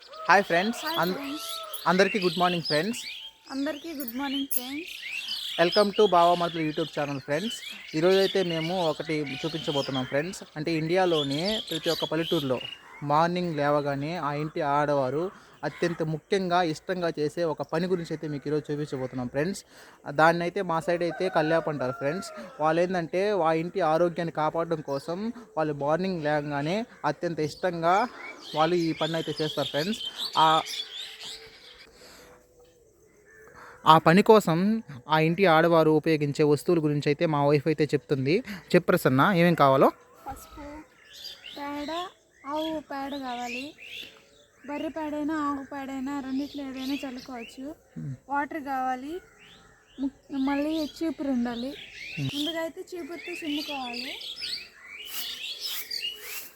Hi friends, hi friends. అందరికీ good morning friends. అందరికీ good morning friends. Welcome to బావా మరదలు యూట్యూబ్ ఛానల్ ఫ్రెండ్స్. ఈరోజైతే మేము ఒకటి చూపించబోతున్నాం ఫ్రెండ్స్. అంటే ఇండియాలోని ప్రతి ఒక్క పల్లెటూరులో మార్నింగ్ లేవగానే ఆ ఇంటి ఆడవారు అత్యంత ముఖ్యంగా ఇష్టంగా చేసే ఒక పని గురించి అయితే మీకు ఈరోజు చూపించబోతున్నాం ఫ్రెండ్స్. దాన్ని అయితే మా సైడ్ అయితే కల్యాప్ అంటారు ఫ్రెండ్స్. వాళ్ళు ఏంటంటే ఆ ఇంటి ఆరోగ్యాన్ని కాపాడడం కోసం వాళ్ళు మార్నింగ్ లేవగానే అత్యంత ఇష్టంగా వాళ్ళు ఈ పని అయితే చేస్తారు ఫ్రెండ్స్. ఆ ఆ పని కోసం ఆ ఇంటి ఆడవారు ఉపయోగించే వస్తువుల గురించి అయితే మా వైఫ్ అయితే చెప్తుంది. ప్రసన్న, ఏమేం కావాలో. పసుపు, పేడ, ఆవు పేడ కావాలి. బర్రె పేడైనా ఆవు పేడైనా రెండిట్లో ఏదైనా చల్లుకోవచ్చు. వాటర్ కావాలి. మళ్ళీ చీపురు ఉండాలి. ముందుగా అయితే చీపురుతో చిమ్ముకోవాలి.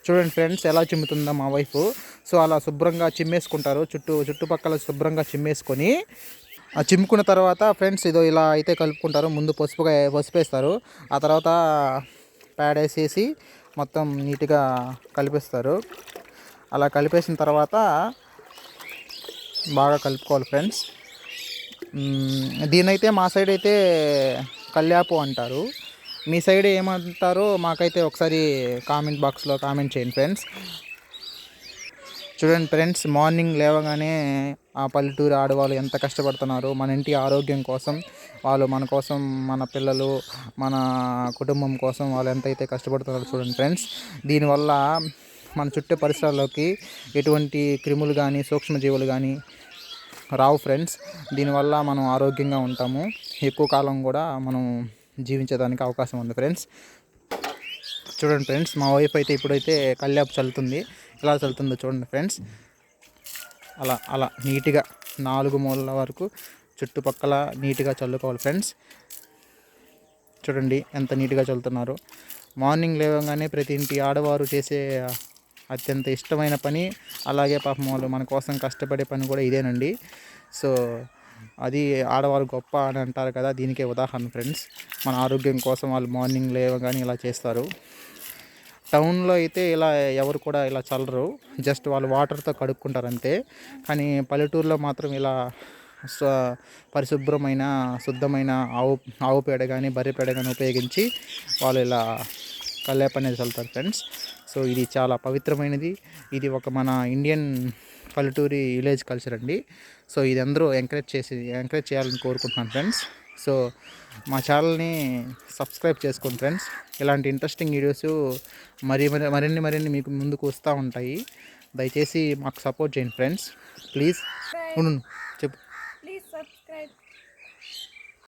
చూడండి ఫ్రెండ్స్, ఎలా చిమ్ముతుందో మా వైఫ్. సో అలా శుభ్రంగా చిమ్మేసుకుంటారు. చుట్టుపక్కల శుభ్రంగా చిమ్మేసుకొని ఆ చిమ్ముకున్న తర్వాత ఫ్రెండ్స్ ఇదో ఇలా అయితే కలుపుకుంటారు. ముందు పసుపు వేస్తారు. ఆ తర్వాత ప్యాడ్ వేసేసి మొత్తం నీట్గా కలిపిస్తారు. అలా కలిపేసిన తర్వాత బాగా కలుపుకోవాలి ఫ్రెండ్స్. దీనైతే మా సైడ్ అయితే కల్యాపు అంటారు. మీ సైడ్ ఏమంటారో మాకైతే ఒకసారి కామెంట్ బాక్స్లో కామెంట్ చేయండి ఫ్రెండ్స్. చూడండి ఫ్రెండ్స్, మార్నింగ్ లేవగానే ఆ పల్లెటూరు ఆడవాళ్ళు ఎంత కష్టపడుతున్నారు మన ఇంటి ఆరోగ్యం కోసం. వాళ్ళు మన కోసం, మన పిల్లలు, మన కుటుంబం కోసం వాళ్ళు ఎంతైతే కష్టపడుతున్నారో చూడండి ఫ్రెండ్స్. దీనివల్ల మన చుట్టూ పరిసరాల్లోకి ఎటువంటి క్రిములు కానీ సూక్ష్మజీవులు కానీ రావు ఫ్రెండ్స్. దీనివల్ల మనం ఆరోగ్యంగా ఉంటాము. ఎక్కువ కాలం కూడా మనం జీవించేదానికి అవకాశం ఉంది ఫ్రెండ్స్. చూడండి ఫ్రెండ్స్, మా వైఫ్ అయితే ఇప్పుడైతే కల్యాపు చల్లుతుంది. ఎలా చల్లుతుందో చూడండి ఫ్రెండ్స్. అలా అలా నీట్గా 4 మూలల వరకు చుట్టుపక్కల నీట్గా చల్లుకోవాలి ఫ్రెండ్స్. చూడండి ఎంత నీట్గా చల్లుతున్నారు. మార్నింగ్ లేవగానే ప్రతి ఇంటి ఆడవారు చేసే అత్యంత ఇష్టమైన పని, అలాగే పాపం వాళ్ళు మన కోసం కష్టపడే పని కూడా ఇదేనండి. సో అది ఆడవాళ్ళు గొప్ప అని అంటారు కదా, దీనికే ఉదాహరణ ఫ్రెండ్స్. మన ఆరోగ్యం కోసం వాళ్ళు మార్నింగ్ లేవగానే ఇలా చేస్తారు. టౌన్లో అయితే ఇలా ఎవరు కూడా ఇలా చల్లరు, జస్ట్ వాళ్ళు వాటర్తో కడుక్కుంటారు అంతే. కానీ పల్లెటూరులో మాత్రం ఇలా పరిశుభ్రమైన శుద్ధమైన ఆవు పేడ కానీ బర్రె పేడ కానీ ఉపయోగించి వాళ్ళు ఇలా కల్లేప అనేది చల్లుతారు ఫ్రెండ్స్. సో ఇది చాలా పవిత్రమైనది. ఇది ఒక మన ఇండియన్ పల్లెటూరి విలేజ్ కల్చర్ అండి. సో ఇది అందరూ ఎంకరేజ్ చేయాలని కోరుకుంటున్నాను ఫ్రెండ్స్. సో మా ఛానల్ని సబ్స్క్రైబ్ చేసుకోండి ఫ్రెండ్స్. ఇలాంటి ఇంట్రెస్టింగ్ వీడియోస్ మరిన్ని మీకు ముందుకు వస్తూ ఉంటాయి. దయచేసి మాకు సపోర్ట్ చేయండి ఫ్రెండ్స్, ప్లీజ్. చెప్పు. Please subscribe.